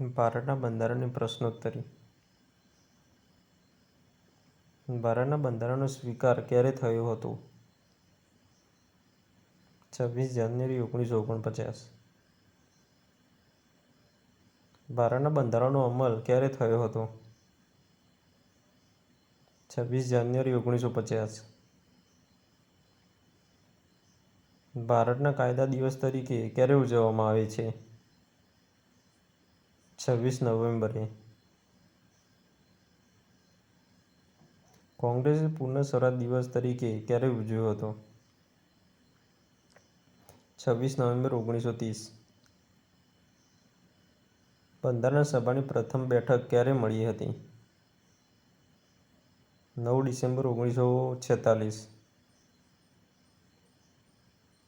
ભારતના બંધારણની પ્રશ્નોત્તરી. ભારતના બંધારણનો સ્વીકાર ક્યારે થયો હતો? 26 જાન્યુઆરી 1949. ભારતના બંધારણનો અમલ ક્યારે થયો હતો? 26 જાન્યુઆરી 1950. ભારતના કાયદા દિવસ તરીકે ક્યારે ઉજવવામાં આવે છે? 26 નવેમ્બરે. કોંગ્રેસે પૂર્ણ સ્વરાજ દિવસ તરીકે ક્યારે ઉજવ્યો હતો? 26 નવેમ્બર 1930. બંધારણ સભાની પ્રથમ બેઠક ક્યારે મળી હતી? 9 ડિસેમ્બર 1946.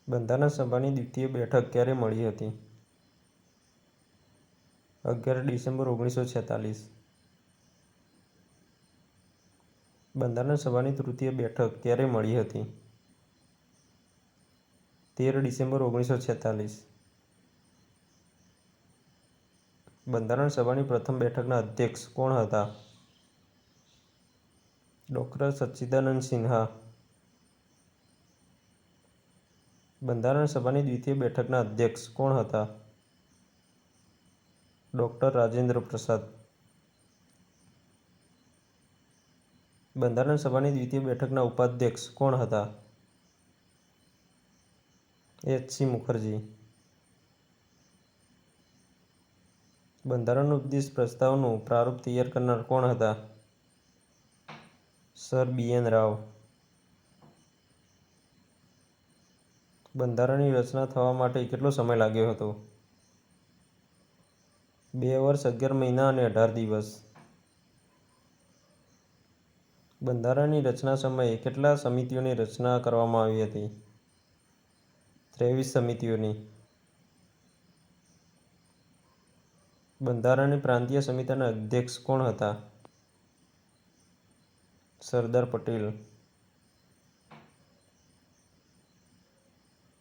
બંધારણ સભાની દ્વિતીય બેઠક ક્યારે મળી હતી? 11 ડિસેમ્બર 1946. બંધારણ સભાની તૃતીય બેઠક ક્યારે મળી હતી? 13 ડિસેમ્બર 1946. બંધારણ સભાની પ્રથમ બેઠકના અધ્યક્ષ કોણ હતા? ડૉક્ટર સચ્ચિદાનંદ સિન્હા. બંધારણ સભાની દ્વિતીય બેઠકના અધ્યક્ષ કોણ હતા? ડૉક્ટર રાજેન્દ્ર પ્રસાદ. બંધારણ સભાની દ્વિતીય બેઠકના ઉપાધ્યક્ષ કોણ હતા? એચ.સી. મુખર્જી. બંધારણનો ઉદ્દેશ પ્રસ્તાવનું પ્રારૂપ તૈયાર કરનાર કોણ હતા? સર બી.એન. રાવ. બંધારણની રચના થવા માટે કેટલો સમય લાગ્યો હતો? 2 વર્ષ 11 મહિના અને 18 દિવસ. બંધારણની રચના સમયે કેટલા સમિતિઓની રચના કરવામાં આવી હતી? 23 સમિતિઓની. બંધારણની પ્રાંતીય સમિતિના અધ્યક્ષ કોણ હતા? સરદાર પટેલ.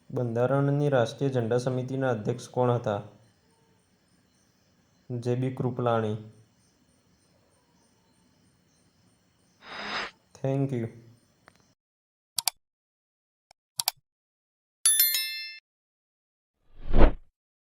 બંધારણની રાષ્ટ્રીય ઝંડા સમિતિના અધ્યક્ષ કોણ હતા? જે.બી. કૃપલાણી. Thank you.